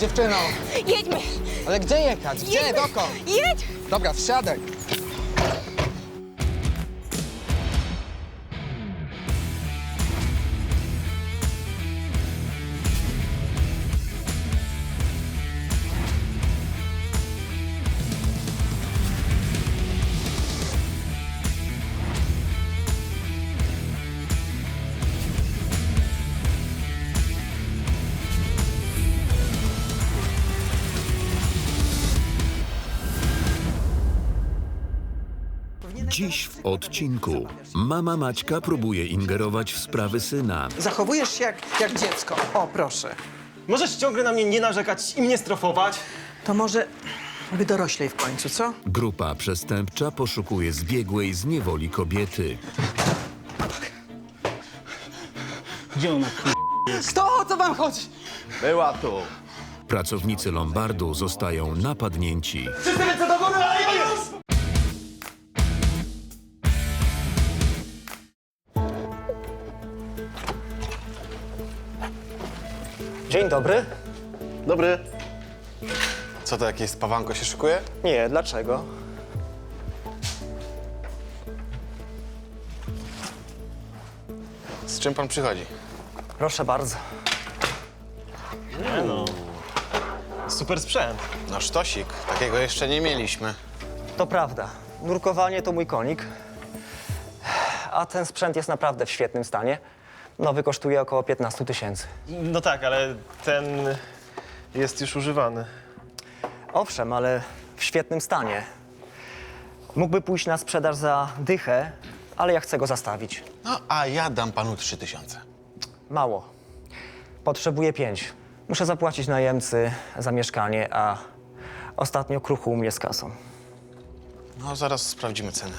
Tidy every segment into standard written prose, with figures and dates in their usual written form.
dziewczyno. Jedźmy! Ale gdzie jechać? Gdzie? Jedźmy. Dokąd? Jedź! Dobra, wsiadaj. Dziś w odcinku mama Maćka próbuje ingerować w sprawy syna. Zachowujesz się jak dziecko. O, proszę. Możesz ciągle na mnie nie narzekać i mnie strofować? To może wydoroślej w końcu, co? Grupa przestępcza poszukuje zbiegłej z niewoli kobiety. Gdzie ona? Kto? O co wam chodzi? Była tu. Pracownicy Lombardu zostają napadnięci. Wszyscy ręce do góry, ale już! Dzień dobry. Dobry. Co to, jakieś spawanko się szykuje? Nie, dlaczego? Z czym pan przychodzi? Proszę bardzo. Super sprzęt. No sztosik. Takiego jeszcze nie mieliśmy. To prawda. Nurkowanie to mój konik. A ten sprzęt jest naprawdę w świetnym stanie. Nowy kosztuje około 15 000. No tak, ale ten jest już używany. Owszem, ale w świetnym stanie. Mógłby pójść na sprzedaż za dychę, ale ja chcę go zastawić. No, a ja dam panu 3000. Mało. Potrzebuję 5. Muszę zapłacić najemcy za mieszkanie, a ostatnio kruchu u mnie z kasą. No, zaraz sprawdzimy cenę.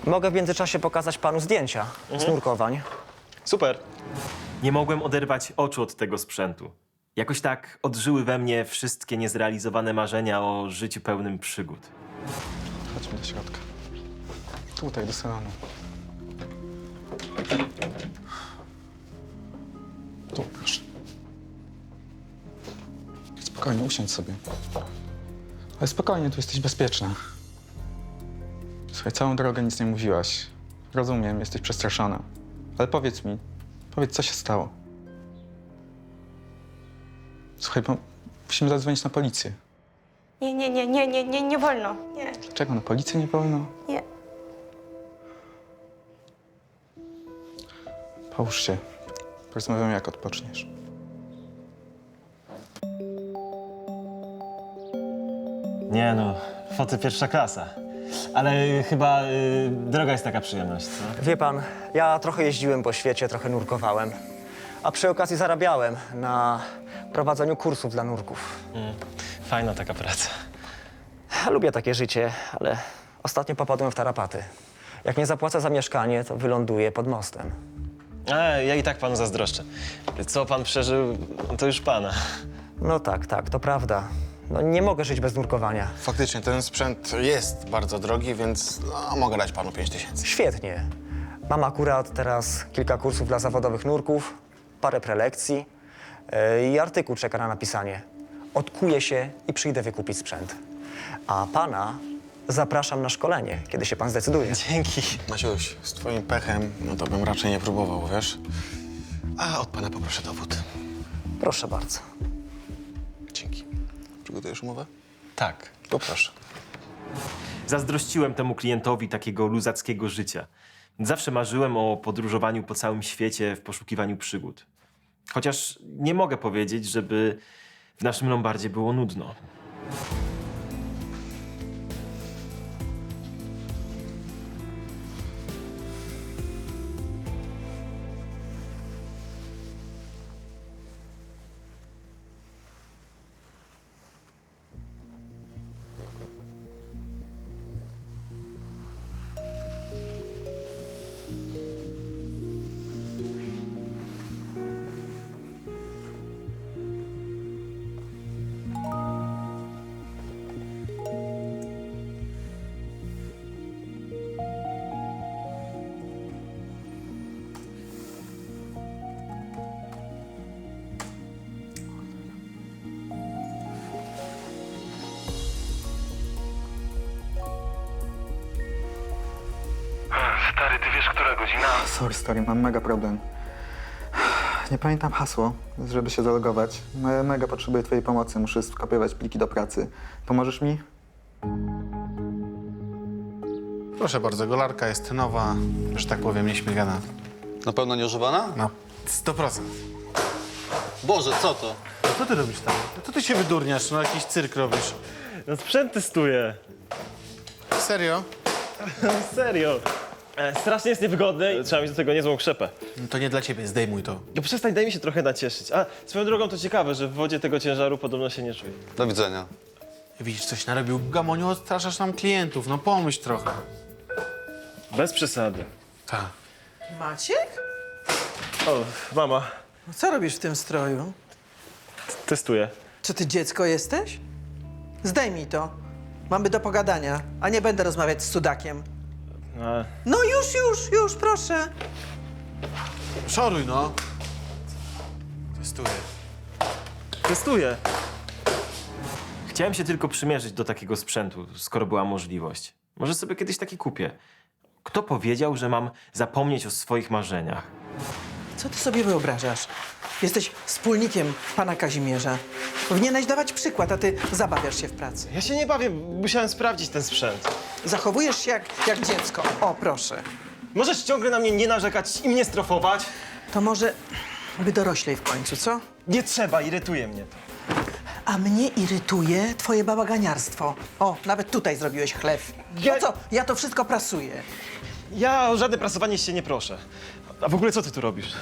Mogę w międzyczasie pokazać panu zdjęcia z nurkowań. Super. Nie mogłem oderwać oczu od tego sprzętu. Jakoś tak odżyły we mnie wszystkie niezrealizowane marzenia o życiu pełnym przygód. Chodźmy do środka. Tutaj, do salonu. Tu, proszę. Spokojnie, usiądź sobie. Ale spokojnie, tu jesteś bezpieczna. Słuchaj, całą drogę nic nie mówiłaś. Rozumiem, jesteś przestraszona. Ale powiedz mi, co się stało? Słuchaj, bo musimy zadzwonić na policję. Nie wolno. Nie, Czego, na policję nie wolno? nie. Połóż się. Porozmawiamy, jak odpoczniesz. Nie no, foty pierwsza klasa. Ale chyba droga jest taka przyjemność, co? Wie pan, ja trochę jeździłem po świecie, trochę nurkowałem, a przy okazji zarabiałem na prowadzeniu kursów dla nurków. Fajna taka praca. Lubię takie życie, ale ostatnio popadłem w tarapaty. Jak nie zapłacę za mieszkanie, to wyląduję pod mostem. A, ja i tak panu zazdroszczę. Co pan przeżył, to już pana. No tak, to prawda. No nie mogę żyć bez nurkowania. Faktycznie, ten sprzęt jest bardzo drogi, więc no, mogę dać panu 5000. Świetnie. Mam akurat teraz kilka kursów dla zawodowych nurków, parę prelekcji i artykuł czeka na napisanie. Odkuję się i przyjdę wykupić sprzęt. A pana zapraszam na szkolenie, kiedy się pan zdecyduje. Dzięki. Maciuś, z twoim pechem, no to bym raczej nie próbował, wiesz? A od pana poproszę dowód. Proszę bardzo. Dzięki. Przygotujesz umowę? Tak. Poproszę. Zazdrościłem temu klientowi takiego luzackiego życia. Zawsze marzyłem o podróżowaniu po całym świecie w poszukiwaniu przygód. Chociaż nie mogę powiedzieć, żeby w naszym Lombardzie było nudno. Która godzina? Sorry, stary, mam mega problem. Nie pamiętam hasło, żeby się zalogować. Mega potrzebuję twojej pomocy, muszę skopiować pliki do pracy. Pomożesz mi? Proszę bardzo, golarka jest nowa, że tak powiem, nieśmigana. Na pewno nieużywana? Na 100%. Boże, co to? Co ty robisz tam? Co ty się wydurniasz? No jakiś cyrk robisz. No sprzęt testuję. Serio? Serio. Strasznie jest niewygodny i trzeba mieć do tego niezłą krzepę. No to nie dla ciebie, zdejmuj to. No przestań, daj mi się trochę nacieszyć. A swoją drogą to ciekawe, że w wodzie tego ciężaru podobno się nie czuje. Do widzenia. Widzisz, coś narobił Gamoniu, odstraszasz nam klientów, no pomyśl trochę. Bez przesady. Tak. Maciek? O, mama, No co robisz w tym stroju? testuję. Czy ty dziecko jesteś? Zdejmij to. Mamy do pogadania, a nie będę rozmawiać z cudakiem. A, No już, proszę. Szoruj, no. Testuję. testuję. Chciałem się tylko przymierzyć do takiego sprzętu, skoro była możliwość. Może sobie kiedyś taki kupię. Kto powiedział, że mam zapomnieć o swoich marzeniach? Co ty sobie wyobrażasz? Jesteś wspólnikiem pana Kazimierza. Powinieneś dawać przykład, a ty zabawiasz się w pracy. Ja się nie bawię, musiałem sprawdzić ten sprzęt. Zachowujesz się jak dziecko. O, proszę. Możesz ciągle na mnie nie narzekać i mnie strofować? To może wydoroślej w końcu, co? Nie trzeba, irytuje mnie to. A mnie irytuje twoje bałaganiarstwo. O, nawet tutaj zrobiłeś chlew. Ja- No co, ja to wszystko prasuję. Ja o żadne prasowanie się nie proszę. A w ogóle co ty tu robisz?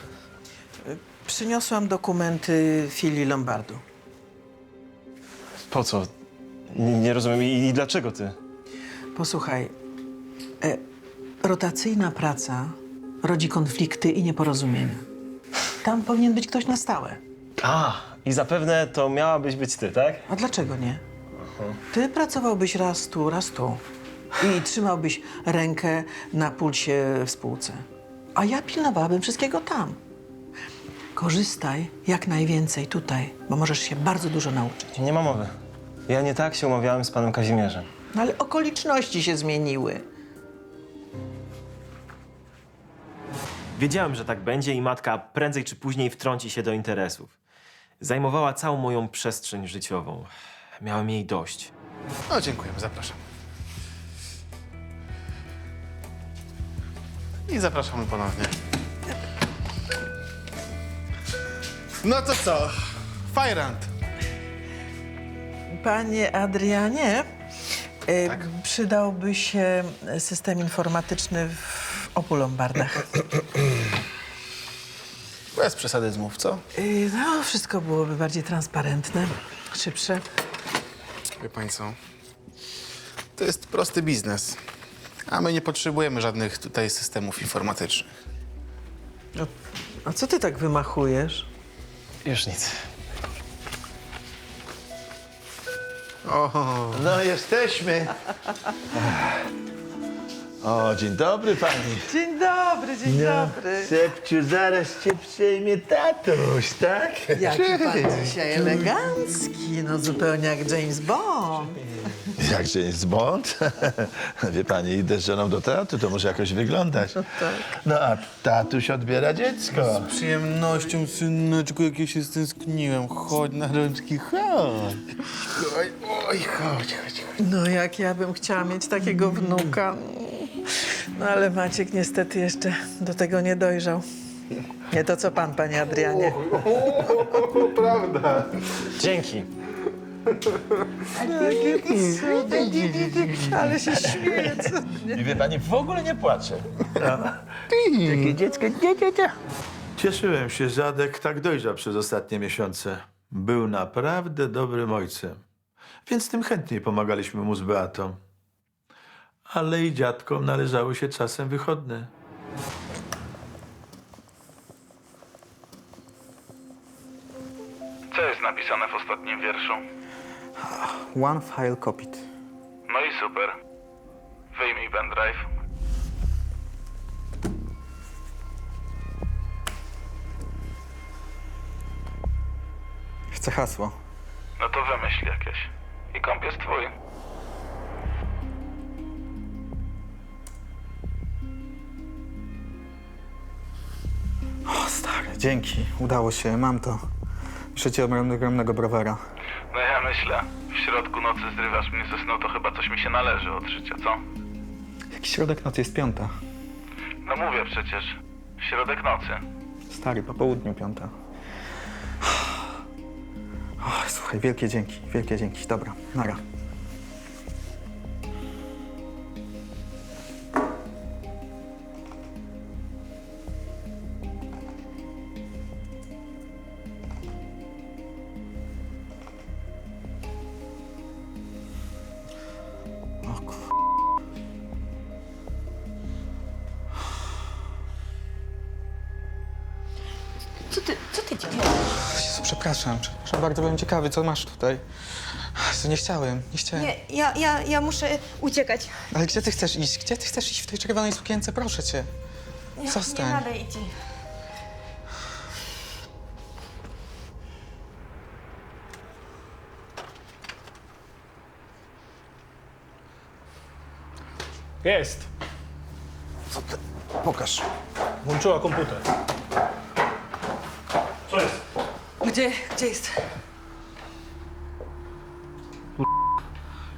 Przyniosłam dokumenty filii Lombardu. Po co? Nie rozumiem. I dlaczego ty? Posłuchaj, rotacyjna praca rodzi konflikty i nieporozumienia. Tam powinien być ktoś na stałe. A, i zapewne to miałabyś być ty, tak? A dlaczego nie? Ty pracowałbyś raz tu i trzymałbyś rękę na pulsie w spółce. A ja pilnowałabym wszystkiego tam. Korzystaj jak najwięcej tutaj, bo możesz się bardzo dużo nauczyć. Nie ma mowy. Ja nie tak się umawiałem z panem Kazimierzem. No ale okoliczności się zmieniły. Wiedziałem, że tak będzie i matka prędzej czy później wtrąci się do interesów. Zajmowała całą moją przestrzeń życiową. Miałem jej dość. No dziękujemy, zapraszam. I zapraszamy ponownie. No to co? Fajrant. Panie Adrianie, przydałby się system informatyczny w obu Lombardach. Bez przesadyzmów, co? No, wszystko byłoby bardziej transparentne, szybsze. Wie pani co? To jest prosty biznes. A my nie potrzebujemy żadnych tutaj systemów informatycznych. A co ty tak wymachujesz? Już nic. No, jesteśmy. O, dzień dobry pani. Dzień dobry, dzień dobry. Sepciu, zaraz cię przejmie tatuś, tak? Jaki pan dzisiaj elegancki, no zupełnie jak James Bond. Jak James Bond? Wie pani, idę z żoną do teatru, to może jakoś wyglądać. No, a tatuś odbiera dziecko. Z przyjemnością, syneczku, jak ja się stęskniłem. Chodź na rączki, chodź. Oj, chodź. No jak ja bym chciała mieć takiego wnuka. No ale Maciek niestety jeszcze do tego nie dojrzał. Nie to co pan, panie Adrianie. Dzięki. Ale się śmieję. I wie pani, w ogóle nie płacze. Takie dziecko, nie. Cieszyłem się, że Adek tak dojrzał przez ostatnie miesiące. Był naprawdę dobrym ojcem. Więc tym chętniej pomagaliśmy mu z Beatą. Ale i dziadkom należały się czasem wychodne. Co jest napisane w ostatnim wierszu? One file copied. No i super. Wyjmij pendrive. Chcę hasło. No to wymyśl jakieś. I komp jest twój. Stary, dzięki. Udało się, mam to. Muszę ci ogromnego browara. No ja myślę, w środku nocy zrywasz mnie ze snu, to chyba coś mi się należy od życia, co? Jaki środek nocy jest 5? No mówię przecież, środek nocy. Stary, po południu 5. O, słuchaj, wielkie dzięki, wielkie dzięki. Dobra, nara. O kur... Co ty dzieje? Jezu, przepraszam bardzo, byłem ciekawy, co masz tutaj. Jezu, nie chciałem. Nie, ja muszę uciekać. Ale gdzie ty chcesz iść? Gdzie ty chcesz iść w tej czerwonej sukience? Proszę cię. Zostań. Nie nadaj idź. Jest. Pokaż. Włączyła komputer. Co jest? Gdzie jest?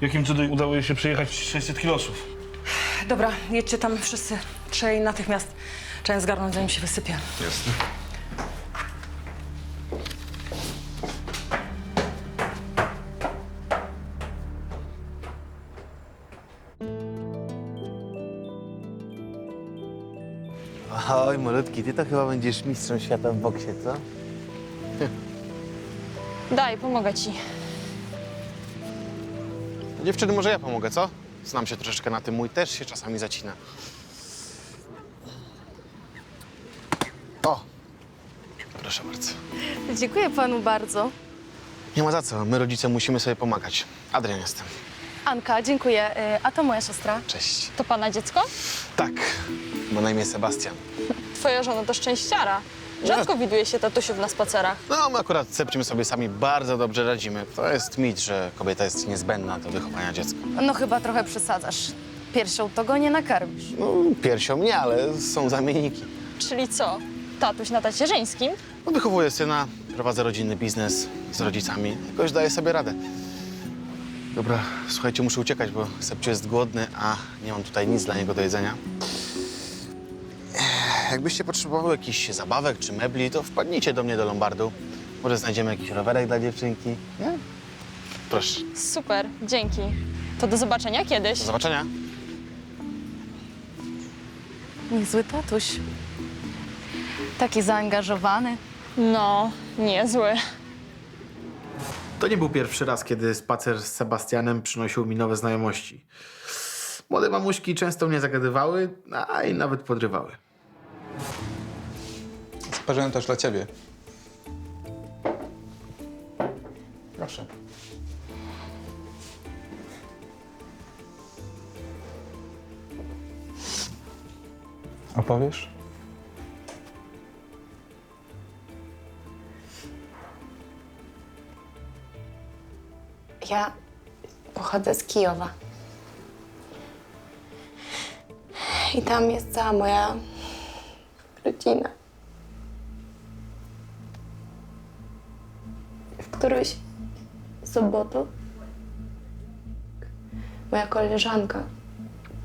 Jakim cudem udało jej się przejechać 600 kilosów? Dobra, jedźcie tam wszyscy. Trzeba jej natychmiast. Trzeba ją zgarnąć, zanim się wysypie. Jasne. Oj, malutki, ty to chyba będziesz mistrzem świata w boksie, co? Daj, pomogę ci. Dziewczyny, może ja pomogę, co? Znam się troszeczkę na tym, mój też się czasami zacina. O! Proszę bardzo. Dziękuję panu bardzo. Nie ma za co, my rodzice musimy sobie pomagać. Adrian jestem. Anka, dziękuję. A to moja siostra. Cześć. To pana dziecko? Tak, ma na imię Sebastian. Twoja żona to szczęściara. Rzadko widuje się tatusiów na spacerach. No, my akurat z Sepciem sobie sami bardzo dobrze radzimy. To jest mit, że kobieta jest niezbędna do wychowania dziecka. No chyba trochę przesadzasz. Piersią to go nie nakarmisz. No, piersią nie, ale są zamienniki. Czyli co? Tatuś na tacierzyńskim? No, wychowuję syna, prowadzę rodzinny biznes z rodzicami. Jakoś daję sobie radę. Dobra, słuchajcie, muszę uciekać, bo Sepcio jest głodny, a nie mam tutaj nic dla niego do jedzenia. Jakbyście potrzebowały jakichś zabawek czy mebli, to wpadnijcie do mnie do Lombardu. Może znajdziemy jakiś rowerek dla dziewczynki, nie? Proszę. Super, dzięki. To do zobaczenia kiedyś. Do zobaczenia. Niezły tatuś. Taki zaangażowany. No, niezły. To nie był pierwszy raz, kiedy spacer z Sebastianem przynosił mi nowe znajomości. Młode mamuśki często mnie zagadywały, a i nawet podrywały. Sparzyłem też dla ciebie. Proszę. Opowiesz? Ja pochodzę z Kijowa. I tam jest cała moja rodzina. W którąś sobotę moja koleżanka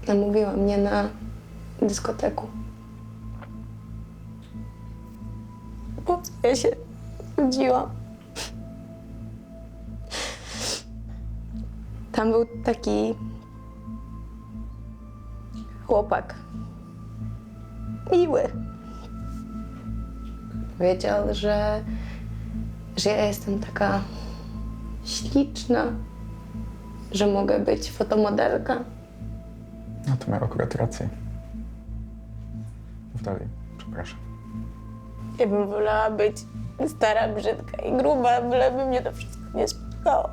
namówiła mnie na dyskoteku. Po co ja się zgodziłam? Tam był taki chłopak. Miły. Powiedział, że ja jestem taka śliczna, że mogę być fotomodelka. No to miał akurat rację. Mów dalej, przepraszam. Ja bym wolała być stara, brzydka i gruba, byleby mnie to wszystko nie spotkało.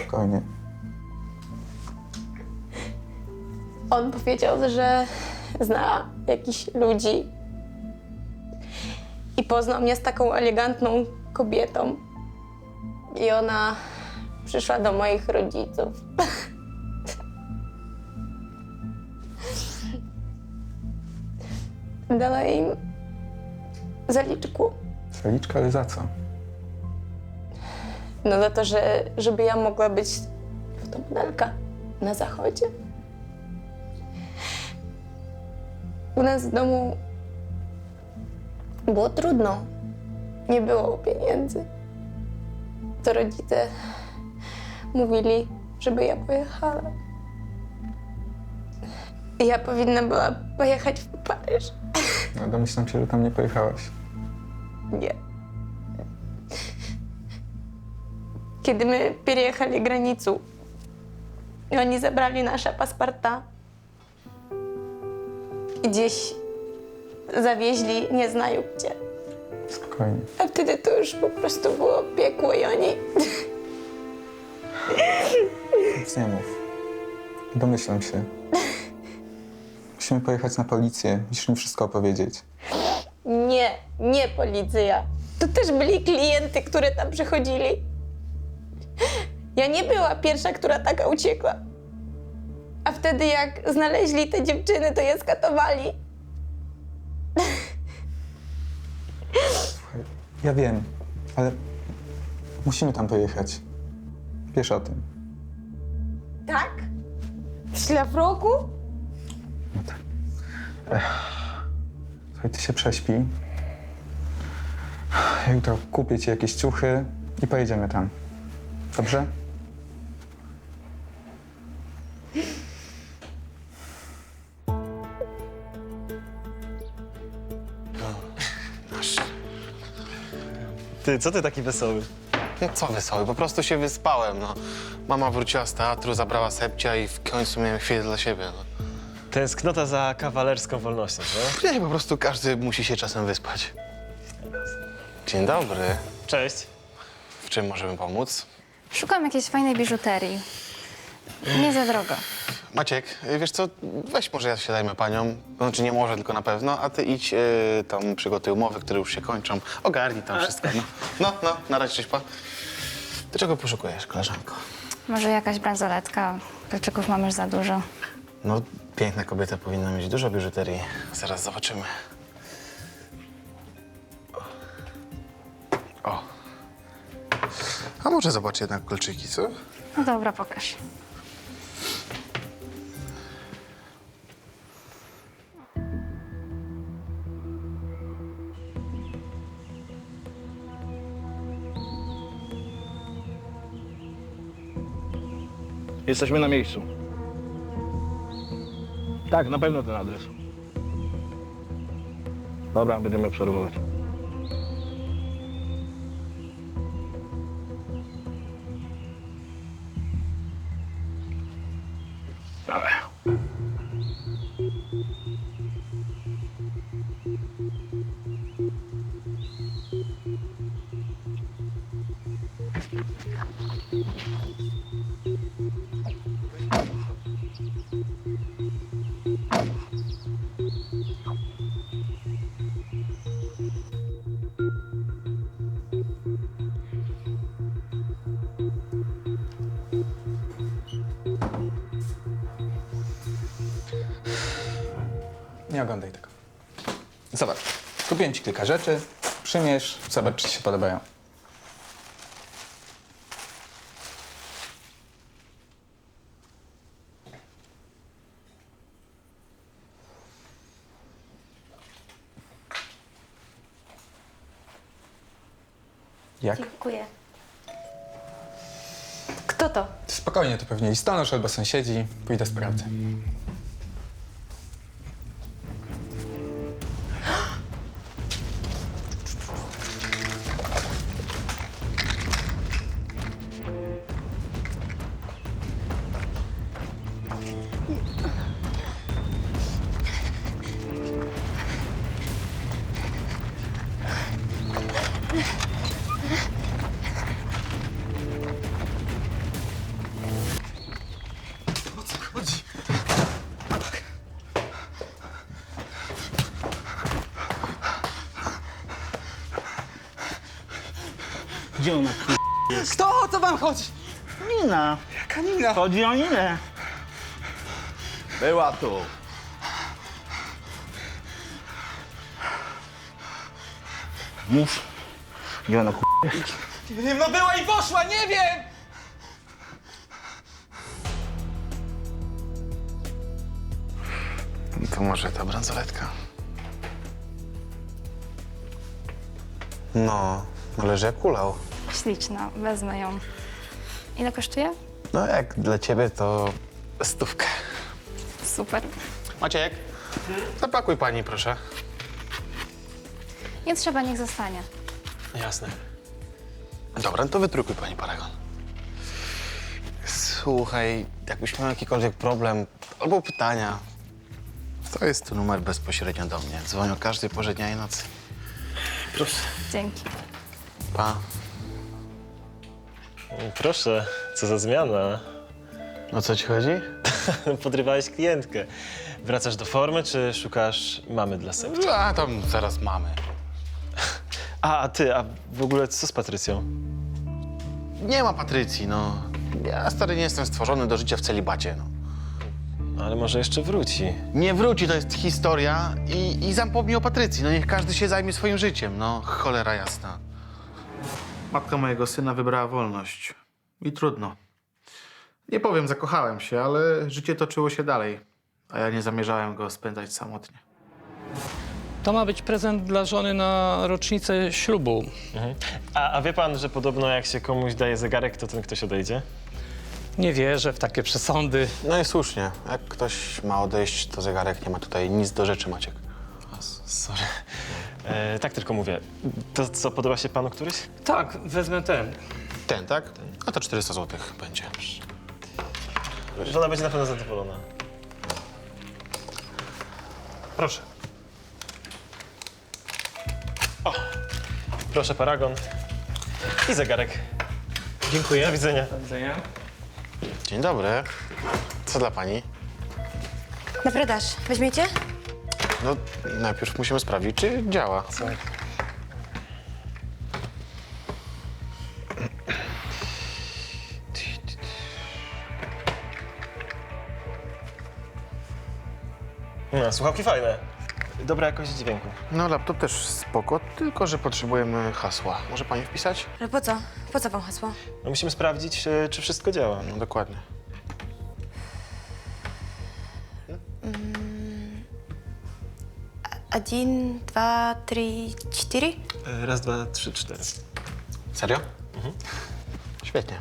Spokojnie. On powiedział, że zna jakichś ludzi i poznał mnie z taką elegantną kobietą. I ona przyszła do moich rodziców. dała im zaliczku. Zaliczka, ale za co? No za to, żeby ja mogła być fotomodelka na zachodzie. U nas w domu było trudno. Nie było pieniędzy. To rodzice mówili, żeby ja pojechała. Ja powinna była pojechać w Paryż. No, domyślam się, że tam nie pojechałaś. Nie. Kiedy my переехали granicę i oni zabrali nasze paszporta i gdzieś zawieźli nie znają gdzie. Spokojnie. A wtedy to już po prostu było piekło i oni... Nic nie mów. Domyślam się. Musimy pojechać na policję. Musisz mi wszystko opowiedzieć. Nie policja. To też byli klienty, które tam przychodzili. Ja nie była pierwsza, która taka uciekła. A wtedy jak znaleźli te dziewczyny, to je skatowali. Ja wiem, ale musimy tam pojechać. Wiesz o tym. Tak? W szlafroku? No tak. Słuchaj, ty się prześpij. Ja jutro kupię ci jakieś ciuchy i pojedziemy tam. Dobrze? Ty, co ty taki wesoły? No co wesoły, po prostu się wyspałem, no. Mama wróciła z teatru, zabrała Sepcia i w końcu miałem chwilę dla siebie, no. Tęsknota za kawalerską wolnością, co? Nie, po prostu każdy musi się czasem wyspać. Dzień dobry. Cześć. W czym możemy pomóc? Szukam jakiejś fajnej biżuterii. Nie za drogo. Maciek, wiesz co, weź może ja się zajmę panią. Znaczy nie może, tylko na pewno, a ty idź tam przygotuj umowy, które już się kończą. Ogarnij tam wszystko, no. No, na razie, cześć pa. Ty czego poszukujesz, koleżanko? Może jakaś bransoletka? Kluczyków mam już za dużo. No, piękna kobieta powinna mieć dużo biżuterii. Zaraz zobaczymy. O. A może zobacz jednak kolczyki, co? No dobra, pokaż. Jesteśmy na miejscu. Tak, na pewno ten adres. Dobra, będziemy obserwować. Dawaj. Nie oglądaj tego. Zobacz, kupiłem ci kilka rzeczy, przymierz, zobacz, czy ci się podobają. Jak? Dziękuję. Kto to? Spokojnie, to pewnie listonosz albo sąsiedzi. Pójdę sprawdzę. Gdzie ona jest? Kto? O co wam chodzi? Nina. Jaka Nina? Chodzi o Ninę. Była tu. Mów. Gdzie ona Nie wiem, no była i poszła, nie wiem! To może ta bransoletka. No, leży jak kulał. Śliczna, wezmę ją. Ile kosztuje? No jak dla ciebie to 100. Super. Maciek, zapakuj pani, proszę. Nie trzeba, niech zostanie. Jasne. Dobra, no to wytrukuj pani paragon. Słuchaj, jakbyś miał jakikolwiek problem albo pytania, to jest tu numer bezpośrednio do mnie. Dzwonię o każdej porze dnia i nocy. Proszę. Dzięki. Pa. Proszę, co za zmiana. O co ci chodzi? Podrywałeś klientkę. Wracasz do formy, czy szukasz mamy dla Sebcia? A tam zaraz mamy. A w ogóle co z Patrycją? Nie ma Patrycji, no. Ja, stary, nie jestem stworzony do życia w celibacie, no. Ale może jeszcze wróci. Nie wróci, to jest historia i zapomnij o Patrycji. No niech każdy się zajmie swoim życiem, no. Cholera jasna. Matka mojego syna wybrała wolność. I trudno. Nie powiem, zakochałem się, ale życie toczyło się dalej. A ja nie zamierzałem go spędzać samotnie. To ma być prezent dla żony na rocznicę ślubu. A wie pan, że podobno jak się komuś daje zegarek, to ten ktoś odejdzie? Nie wierzę w takie przesądy. No i słusznie. Jak ktoś ma odejść, to zegarek nie ma tutaj nic do rzeczy, Maciek. Sorry. Tak tylko mówię. To co, podoba się panu któryś? Tak, wezmę ten. Ten, tak? A to 400 zł będzie. Żona będzie na pewno zadowolona. Proszę. O, proszę paragon i zegarek. Dziękuję. Do widzenia. Do widzenia. Dzień dobry. Co dla pani? Na sprzedaż. Weźmiecie? No, najpierw musimy sprawdzić, czy działa. No, słuchawki fajne. Dobra jakość dźwięku. No, laptop też spoko, tylko że potrzebujemy hasła. Może pani wpisać? Ale po co? Po co wam hasło? No, musimy sprawdzić, czy wszystko działa. No, dokładnie. Один, два, три, cztery. Raz, dwa, trzy, cztery. Serio? Świetnie.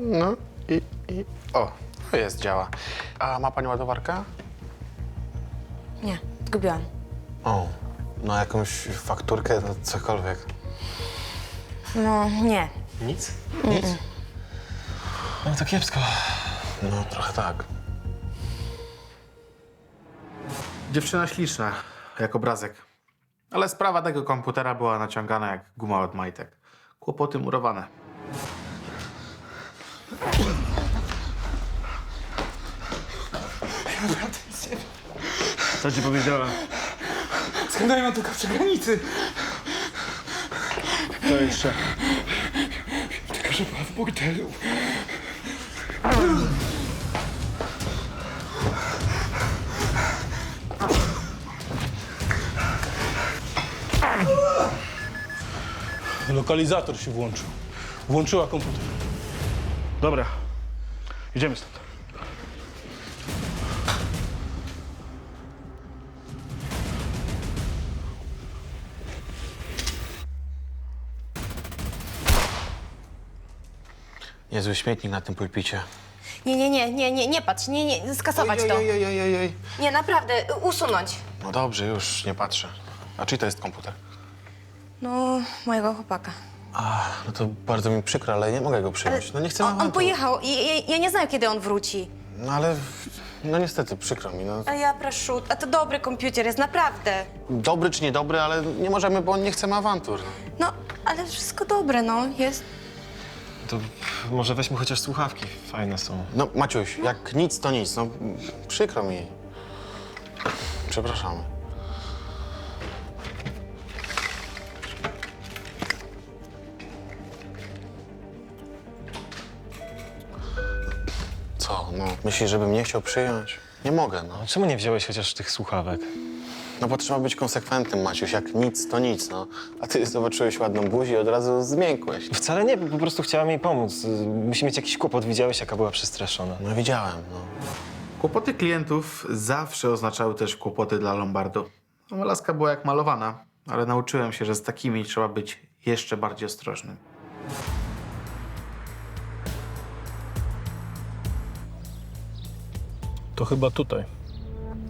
No i... O, to jest, działa. A ma pani ładowarkę? Nie, zgubiłam. O, no jakąś fakturkę, no cokolwiek. No, nie. Nic? Nic? No to kiepsko. No, trochę tak. Dziewczyna śliczna, jak obrazek. Ale sprawa tego komputera była naciągana jak guma od majtek. Kłopoty murowane. Co ci powiedziała? Skądają tylko przy granicy. To jeszcze. Tylko, że była w burdelu. Lokalizator się włączył. Włączyła komputer. Dobra, idziemy stąd. Niezły śmietnik na tym pulpicie. Nie patrz, nie, skasować to. Ojej. Nie, naprawdę, usunąć. No dobrze, już nie patrzę. A czyj to jest komputer? No, mojego chłopaka. No to bardzo mi przykro, ale nie mogę go przyjąć. No nie chcę On pojechał i ja nie znam, kiedy on wróci. No ale... No niestety, przykro mi, no. A ja proszę, a to dobry komputer jest, naprawdę. Dobry czy niedobry, ale nie możemy, bo nie chcemy awantur. No, ale wszystko dobre, no, jest. To może weźmy chociaż słuchawki. Fajne są. No Maciuś, jak nic to nic, no przykro mi. Przepraszamy. Co? no. Myślisz, żebym nie chciał przyjąć? Nie mogę, no. A czemu nie wziąłeś chociaż tych słuchawek? No bo trzeba być konsekwentnym, Maciuś. Jak nic, to nic, no. A ty zobaczyłeś ładną buzię i od razu zmiękłeś. Wcale nie, po prostu chciałem jej pomóc. Musi mieć jakiś kłopot. Widziałeś, jaka była przestraszona. No widziałem, no. Kłopoty klientów zawsze oznaczały też kłopoty dla Lombardu. No, laska była jak malowana, ale nauczyłem się, że z takimi trzeba być jeszcze bardziej ostrożnym. To chyba tutaj.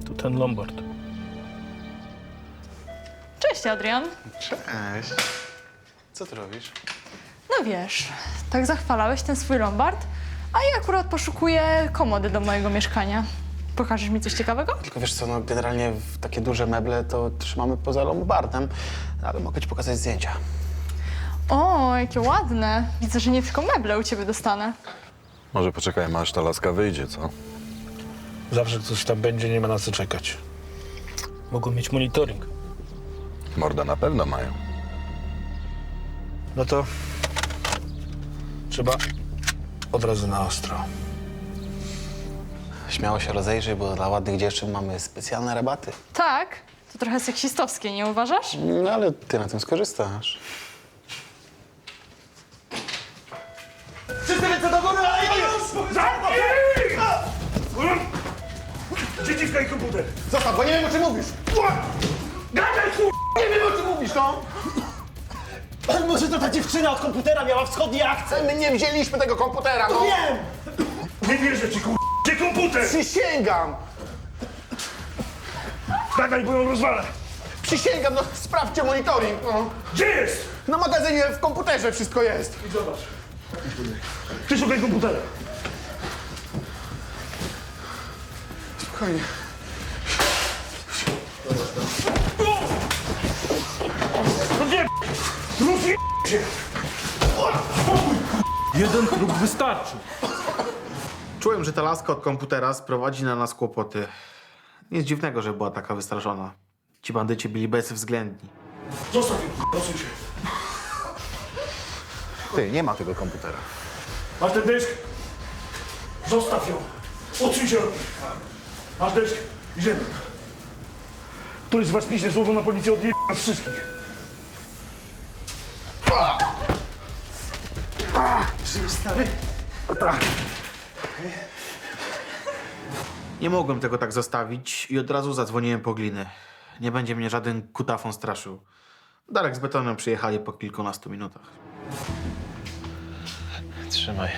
Tu ten Lombard. Cześć, Adrian. Cześć. Co ty robisz? No wiesz, tak zachwalałeś ten swój Lombard, a ja akurat poszukuję komody do mojego mieszkania. Pokażesz mi coś ciekawego? Tylko wiesz co, no generalnie w takie duże meble to trzymamy poza lombardem, ale mogę ci pokazać zdjęcia. O, jakie ładne. Widzę, że nie tylko meble u ciebie dostanę. Może poczekajmy, aż ta laska wyjdzie, co? Zawsze coś tam będzie, nie ma na co czekać. Mogą mieć monitoring. Morda na pewno mają. No to trzeba od razu na ostro. Śmiało się rozejrzyj, bo dla ładnych dziewczyn mamy specjalne rabaty. Tak? To trochę seksistowskie, nie uważasz? No ale ty na tym skorzystasz. Wszyscy ręce do góry, a ja już! Zamknij! Przyciskaj komputer. Zostaw, bo nie wiem, o czym mówisz. Gadaj, Nie wiem, o czym mówisz, no! Może to ta dziewczyna od komputera miała wschodni akcent? My nie wzięliśmy tego komputera, no! Wiem! Nie wierzę ci, Gdzie komputer? Przysięgam! Gadaj, bo ją rozwalę. Przysięgam, no sprawdźcie monitoring, no. Gdzie jest? Na magazynie, w komputerze wszystko jest. I zobacz. Ty szukaj komputera. Spokojnie. No nie! Rozje... się! Jeden próg wystarczy. Czułem, że ta laska od komputera sprowadzi na nas kłopoty. Nic dziwnego, że była taka wystraszona. Ci bandyci byli bezwzględni. Zostaw ją, proszę cię. Ty, nie ma tego komputera. Masz ten dysk? Zostaw ją. Odsuń się. Masz dysk? Idziemy. Któryś z was pisze słowo na policję, odjebie nas wszystkich. Żyjesz, stary? Nie mogłem tego tak zostawić i od razu zadzwoniłem po gliny. Nie będzie mnie żaden kutafon straszył. Darek z betonem przyjechali po kilkunastu minutach. Trzymaj.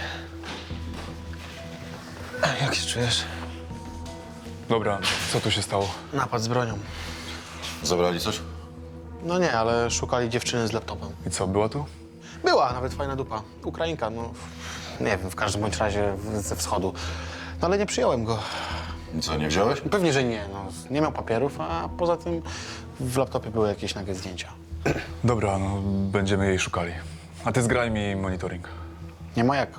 Jak się czujesz? Dobra, co tu się stało? Napad z bronią. Zabrali coś? No nie, ale szukali dziewczyny z laptopem. I co, była tu? Była nawet fajna dupa. Ukrainka, no. Nie wiem, w każdym bądź razie ze wschodu. No ale nie przyjąłem go. I co, nie wziąłeś? Pewnie, że nie. No, nie miał papierów, a poza tym w laptopie były jakieś nagie zdjęcia. Dobra, no będziemy jej szukali. A ty zgraj mi monitoring. Nie ma jak.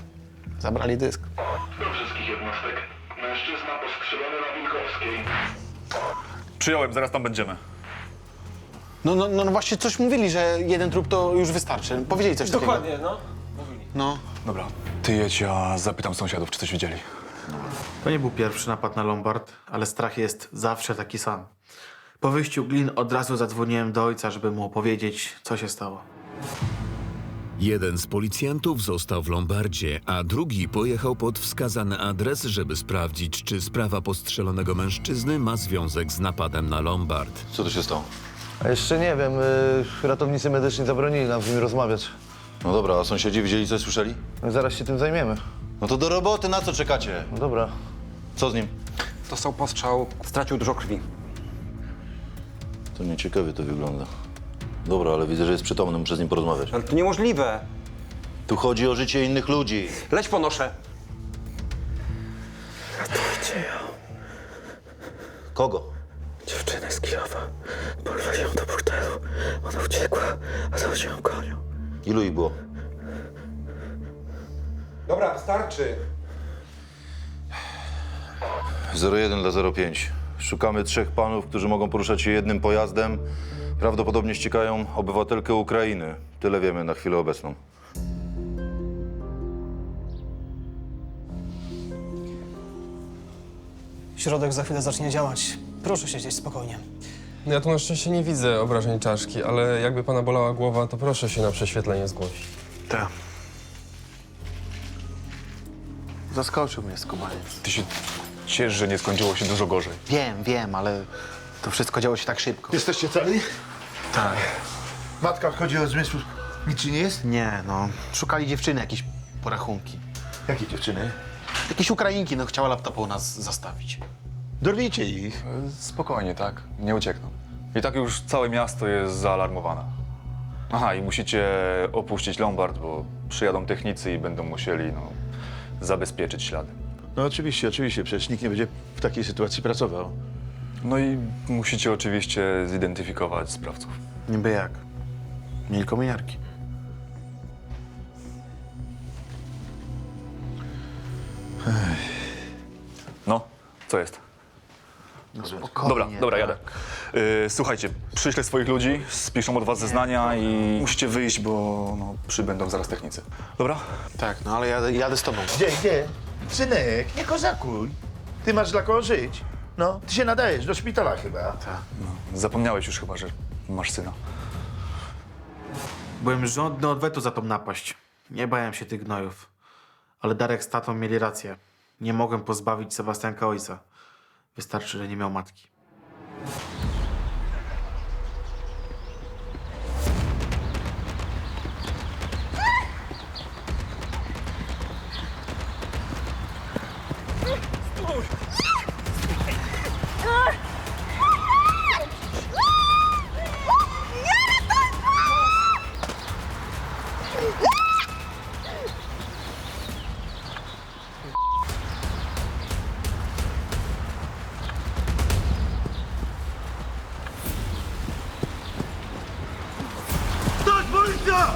Zabrali dysk. Do wszystkich jednostek. Mężczyzna postrzelony na Wilkowskiej. Przyjąłem, zaraz tam będziemy. No właśnie coś mówili, że jeden trup to już wystarczy. Powiedzieli coś takiego. Dokładnie, no. No. Dobra, ty jedź, ja zapytam sąsiadów, czy coś widzieli. To nie był pierwszy napad na Lombard, ale strach jest zawsze taki sam. Po wyjściu glin od razu zadzwoniłem do ojca, żeby mu opowiedzieć, co się stało. Jeden z policjantów został w Lombardzie, a drugi pojechał pod wskazany adres, żeby sprawdzić, czy sprawa postrzelonego mężczyzny ma związek z napadem na Lombard. Co tu się stało? A jeszcze nie wiem, ratownicy medyczni zabronili nam z nimi rozmawiać. No dobra, a sąsiedzi widzieli coś, słyszeli? Zaraz się tym zajmiemy. No to do roboty, na co czekacie? No dobra. Co z nim? Dostał postrzał, stracił dużo krwi. To nieciekawie to wygląda. Dobra, ale widzę, że jest przytomny, muszę z nim porozmawiać. Ale to niemożliwe. Tu chodzi o życie innych ludzi. Leć ponoszę. Ratujcie ją. Kogo? Dziewczynę z Kijowa. Porwali ją do burdelu. Ona uciekła, a za ją gonią. Ilu ich było? Dobra, wystarczy. 01 dla 05. Szukamy 3 panów, którzy mogą poruszać się jednym pojazdem. Prawdopodobnie ścigają obywatelkę Ukrainy. Tyle wiemy na chwilę obecną. Środek za chwilę zacznie działać. Proszę siedzieć spokojnie. No ja tu na szczęście nie widzę obrażeń czaszki, ale jakby pana bolała głowa, to proszę się na prześwietlenie zgłosić. Tak. Zaskoczył mnie skubaniec. Ty się ciesz, że nie skończyło się dużo gorzej. Wiem, ale to wszystko działo się tak szybko. Jesteście cali? Tak. Matka wchodzi od zmysłu. Nic ci nie jest? Nie, no. Szukali dziewczyny, jakieś porachunki. Jakie dziewczyny? Jakieś Ukrainki, no chciała laptopa u nas zastawić. Dorwijcie ich. Spokojnie, tak? Nie uciekną. I tak już całe miasto jest zaalarmowane. Aha, i musicie opuścić Lombard, bo przyjadą technicy i będą musieli, zabezpieczyć ślady. No oczywiście, przecież nikt nie będzie w takiej sytuacji pracował. No i musicie oczywiście zidentyfikować sprawców. Niby jak? Mieli kominiarki. No, co jest? No spokojnie. Dobra, jadę. Słuchajcie, przyślę swoich ludzi, spiszą od was zeznania i musicie wyjść, bo przybędą zaraz technicy. Dobra? Tak, no ale jadę z tobą. Gdzie? Synek, nie kozakuj. Ty masz dla kogo żyć. No, ty się nadajesz do szpitala chyba. Tak. Zapomniałeś już chyba, że masz syna. Byłem żądny odwetu za tą napaść. Nie bałem się tych gnojów. Ale Darek z tatą mieli rację. Nie mogłem pozbawić Sebastianka ojca. Wystarczy, że nie miał matki. Stać, policja!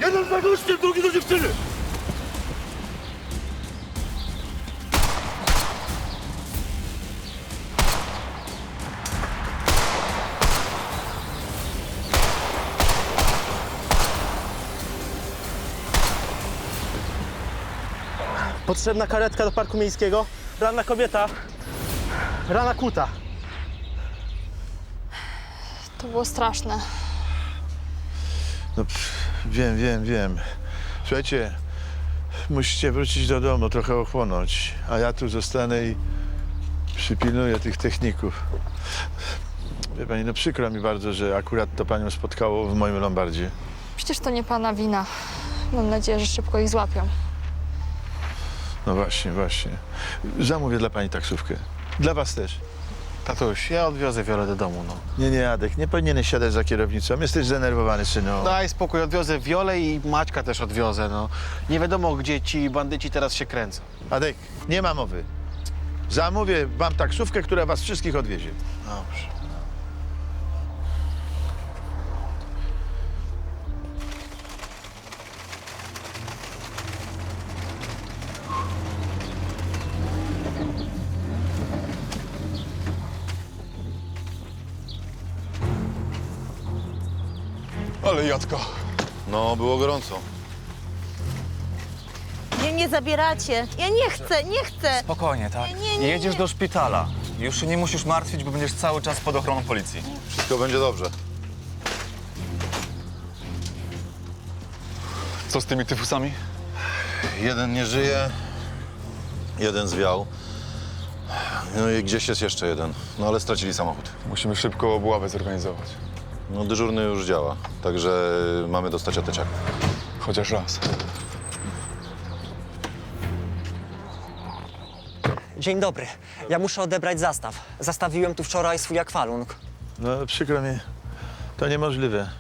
Jeden za gościem, drugi do dziewczyny! Potrzebna karetka do parku miejskiego. Ranna kobieta. Rana kuta. To było straszne. No, wiem. Słuchajcie, musicie wrócić do domu, trochę ochłonąć, a ja tu zostanę i przypilnuję tych techników. Wie pani, no przykro mi bardzo, że akurat to panią spotkało w moim Lombardzie. Przecież to nie pana wina. Mam nadzieję, że szybko ich złapią. No właśnie. Zamówię dla pani taksówkę. Dla was też. Tatuś, ja odwiozę Wiolę do domu, no. Nie, Adek, nie powinieneś siadać za kierownicą. Jesteś zdenerwowany, synu. Daj spokój, odwiozę Wiolę i Maćka też odwiozę, no. Nie wiadomo, gdzie ci bandyci teraz się kręcą. Adek, nie ma mowy. Zamówię wam taksówkę, która was wszystkich odwiezie. Dobrze. Ale Jadka. No, było gorąco. Nie mnie zabieracie. Ja nie chcę. Spokojnie, tak? Nie. Jedziesz do szpitala. Już się nie musisz martwić, bo będziesz cały czas pod ochroną policji. Wszystko będzie dobrze. Co z tymi tyfusami? Jeden nie żyje, jeden zwiał. No i gdzieś jest jeszcze jeden. No ale stracili samochód. Musimy szybko obławę zorganizować. No dyżurny już działa, także mamy dostać ateciak. Chociaż raz. Dzień dobry. Ja muszę odebrać zastaw. Zastawiłem tu wczoraj swój akwalung. No przykro mi, to niemożliwe.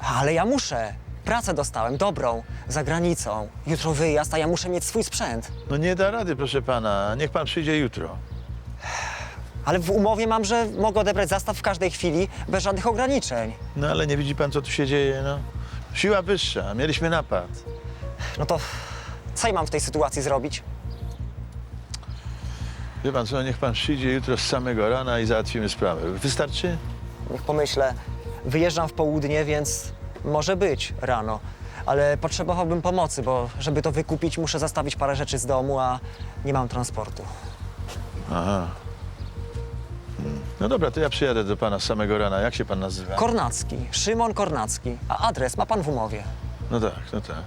Ale ja muszę. Pracę dostałem, dobrą, za granicą. Jutro wyjazd, a ja muszę mieć swój sprzęt. No nie da rady, proszę pana. Niech pan przyjdzie jutro. Ale w umowie mam, że mogę odebrać zastaw w każdej chwili, bez żadnych ograniczeń. No ale nie widzi pan, co tu się dzieje, no? Siła wyższa, mieliśmy napad. No to co ja mam w tej sytuacji zrobić? Wie pan co, niech pan przyjdzie jutro z samego rana i załatwimy sprawę. Wystarczy? Niech pomyślę. Wyjeżdżam w południe, więc może być rano. ale potrzebowałbym pomocy, bo żeby to wykupić, muszę zastawić parę rzeczy z domu, a nie mam transportu. Aha. No dobra, to ja przyjadę do pana z samego rana. Jak się pan nazywa? Kornacki, Szymon Kornacki, a adres ma pan w umowie. No tak, no tak.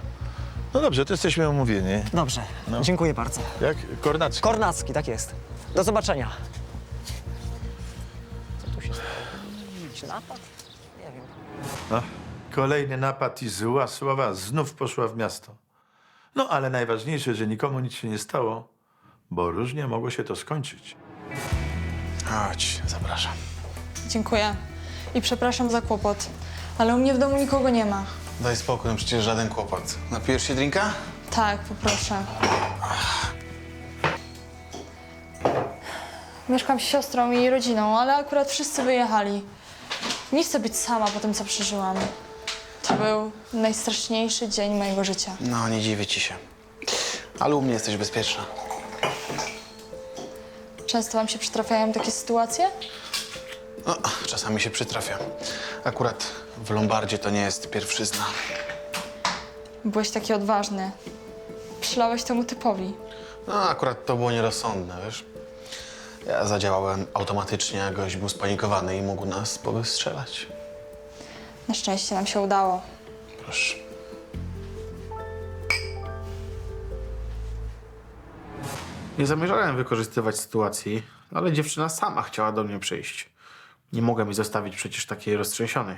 No dobrze, to jesteśmy umówieni. Dobrze, No. dziękuję bardzo. Jak? Kornacki? Kornacki, tak jest. Do zobaczenia. Co tu się stało? Jakiś napad? Nie wiem. No, kolejny napad i zła sława znów poszła w miasto. No ale najważniejsze, że nikomu nic się nie stało, bo różnie mogło się to skończyć. Chodź, zapraszam. Dziękuję. I przepraszam za kłopot, ale u mnie w domu nikogo nie ma. Daj spokój, no przecież żaden kłopot. Napijesz się drinka? Tak, poproszę. Mieszkam z siostrą i jej rodziną, ale akurat wszyscy wyjechali. Nie chcę być sama po tym, co przeżyłam. To był najstraszniejszy dzień mojego życia. No, nie dziwię ci się. Ale u mnie jesteś bezpieczna. Często wam się przytrafiają takie sytuacje? No, czasami się przytrafia. Akurat w Lombardzie to nie jest pierwszyzna. Byłeś taki odważny. Przylałeś temu typowi. No, akurat to było nierozsądne, wiesz? Ja zadziałałem automatycznie, a gość był spanikowany i mógł nas powystrzelać. Na szczęście nam się udało. Proszę. Nie zamierzałem wykorzystywać sytuacji, ale dziewczyna sama chciała do mnie przyjść. Nie mogłem jej zostawić przecież takiej roztrzęsionej.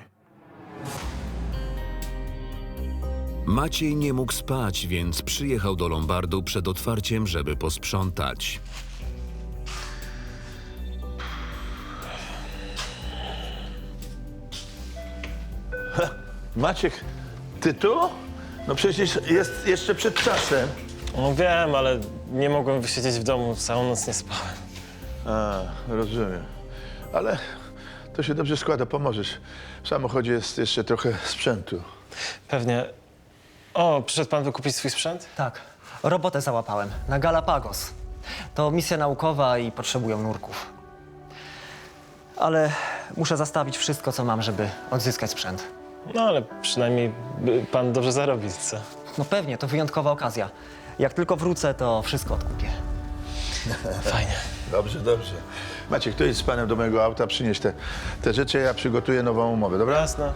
Maciej nie mógł spać, więc przyjechał do Lombardu przed otwarciem, żeby posprzątać. Maciek, ty tu? No przecież jest jeszcze przed czasem. No wiem, ale nie mogłem wysiedzieć w domu, całą noc nie spałem. A, rozumiem. Ale to się dobrze składa, pomożesz. W samochodzie jest jeszcze trochę sprzętu. Pewnie. O, przyszedł pan wykupić swój sprzęt? Tak, robotę załapałem na Galapagos. To misja naukowa i potrzebują nurków. Ale muszę zastawić wszystko, co mam, żeby odzyskać sprzęt. No, ale przynajmniej pan dobrze zarobi, co? No pewnie, to wyjątkowa okazja. Jak tylko wrócę, to wszystko odkupię. Fajnie. Dobrze, dobrze. Maciek, to idź z panem do mojego auta, przynieś te rzeczy, ja przygotuję nową umowę, dobra? Jasne.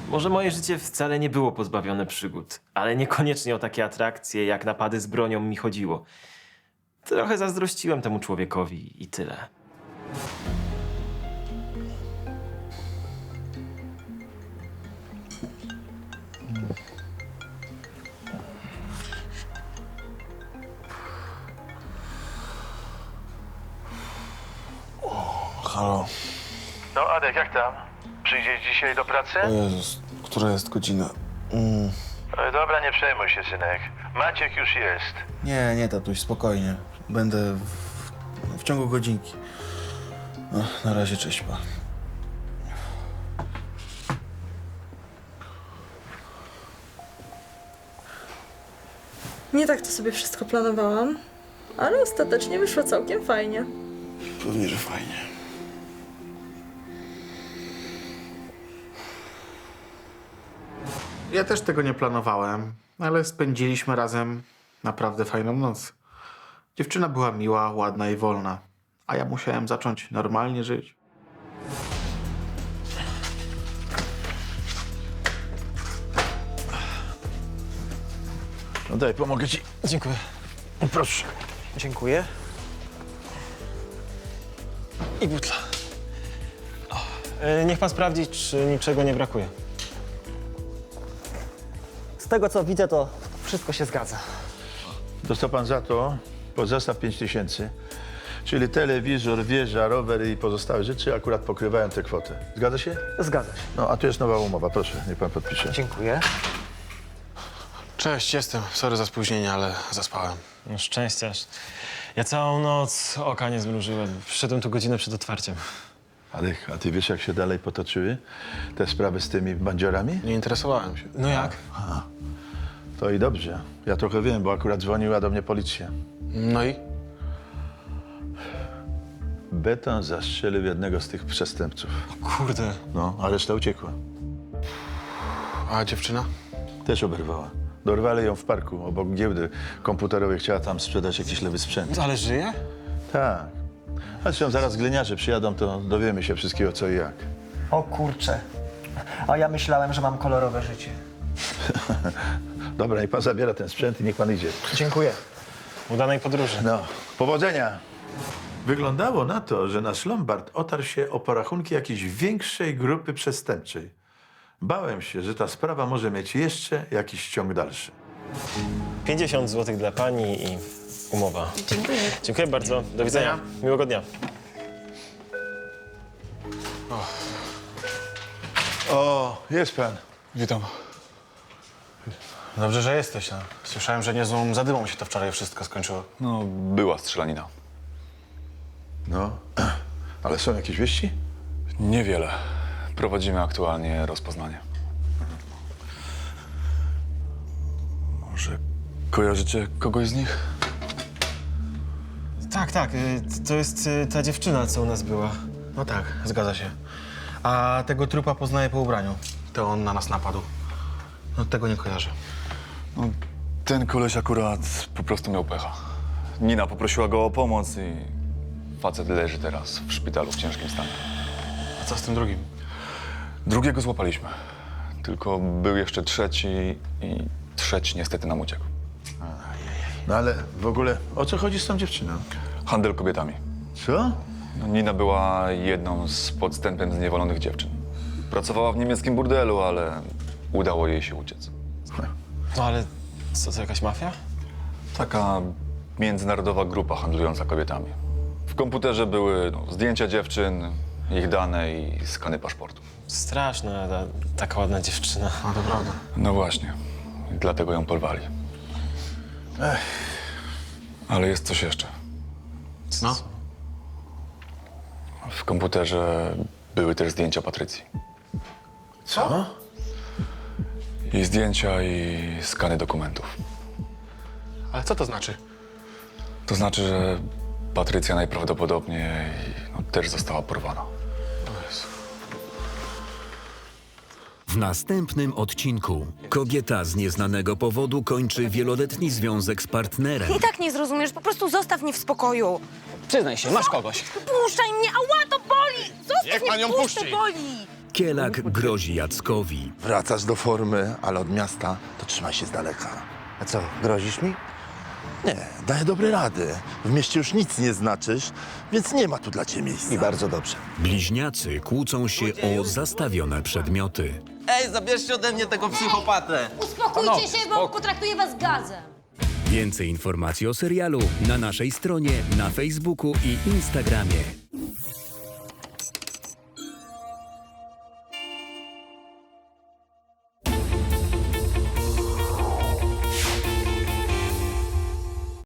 Może moje życie wcale nie było pozbawione przygód, ale niekoniecznie o takie atrakcje jak napady z bronią mi chodziło. Trochę zazdrościłem temu człowiekowi i tyle. Halo. No Adek, jak tam? Przyjdziesz dzisiaj do pracy? O Jezus, która jest godzina? Dobra, nie przejmuj się, synek. Maciek już jest. Nie, tatuś, spokojnie. Będę w ciągu godzinki. No, na razie, cześć, pa. Nie tak to sobie wszystko planowałam, ale ostatecznie wyszło całkiem fajnie. Pewnie, że fajnie. Ja też tego nie planowałem, ale spędziliśmy razem naprawdę fajną noc. Dziewczyna była miła, ładna i wolna, a ja musiałem zacząć normalnie żyć. No daj, pomogę ci. Dziękuję. Proszę. Dziękuję. I butla. Niech pan sprawdzi, czy niczego nie brakuje. Z tego, co widzę, to wszystko się zgadza. Dostał pan za to pozostaw 5000, czyli telewizor, wieża, rower i pozostałe rzeczy akurat pokrywają tę kwotę. Zgadza się? Zgadza się. No, a tu jest nowa umowa, proszę, niech pan podpisze. Dziękuję. Cześć, jestem. Sorry za spóźnienie, ale zaspałem. No szczęściarz. Ja całą noc oka nie zmrużyłem. Przyszedłem tu godzinę przed otwarciem. Adek, a ty wiesz, jak się dalej potoczyły te sprawy z tymi bandziorami? Nie interesowałem się. No jak? To i dobrze. Ja trochę wiem, bo akurat dzwoniła do mnie policja. No i? beton zastrzelił jednego z tych przestępców. Kurde. No, a reszta uciekła. A dziewczyna? Też oberwała. Dorwali ją w parku obok giełdy komputerowej. Chciała tam sprzedać jakiś lewy sprzęt. Ale żyje? Tak. Zresztą zaraz gliniarze przyjadą, to dowiemy się wszystkiego co i jak. O kurczę. A ja myślałem, że mam kolorowe życie. Dobra, niech pan zabiera ten sprzęt i niech pan idzie. Dziękuję. Udanej podróży. No, powodzenia. Wyglądało na to, że nasz Lombard otarł się o porachunki jakiejś większej grupy przestępczej. Bałem się, że ta sprawa może mieć jeszcze jakiś ciąg dalszy. 50 zł dla pani i umowa. Dziękuję. Dziękuję bardzo. Do widzenia. Miłego dnia. O, jest pan. Witam. Dobrze, że jesteś. No. Słyszałem, że niezłą zadymą się to wczoraj wszystko skończyło. No, była strzelanina. No, ale są jakieś wieści? Niewiele. Prowadzimy aktualnie rozpoznanie. Może kojarzycie kogoś z nich? Tak. To jest ta dziewczyna, co u nas była. No tak, zgadza się. A tego trupa poznaję po ubraniu. To on na nas napadł. No tego nie kojarzę. No, ten koleś akurat po prostu miał pecha. Nina poprosiła go o pomoc i facet leży teraz w szpitalu w ciężkim stanie. A co z tym drugim? Drugiego złapaliśmy. Tylko był jeszcze trzeci i trzeci niestety nam uciekł. No ale w ogóle o co chodzi z tą dziewczyną? Handel kobietami. Co? No, Nina była jedną z podstępem zniewolonych dziewczyn. Pracowała w niemieckim burdelu, ale udało jej się uciec. No ale co, to jakaś mafia? Taka międzynarodowa grupa handlująca kobietami. W komputerze były zdjęcia dziewczyn, ich dane i skany paszportu. Straszna, taka ładna dziewczyna. No to prawda. No właśnie. I dlatego ją porwali. Ale jest coś jeszcze. No? W komputerze były też zdjęcia Patrycji. Co? I zdjęcia, i skany dokumentów. Ale co to znaczy? To znaczy, że Patrycja najprawdopodobniej też została porwana. W następnym odcinku kobieta z nieznanego powodu kończy wieloletni związek z partnerem. I tak nie zrozumiesz, po prostu zostaw mnie w spokoju. Przyznaj się, masz kogoś. Puszczaj mnie, ała, to boli! Zostaw Niech mnie, pan ją puszczę, puści. boli! Kielak grozi Jackowi. Wracasz do formy, ale od miasta to trzymaj się z daleka. A co, grozisz mi? Nie, daję dobre rady. W mieście już nic nie znaczysz, więc nie ma tu dla ciebie miejsca. I bardzo dobrze. Bliźniacy kłócą się o zastawione przedmioty. Ej, zabierzcie ode mnie tego psychopatę. Uspokójcie się, bo potraktuję was gazem. Więcej informacji o serialu na naszej stronie, na Facebooku i Instagramie.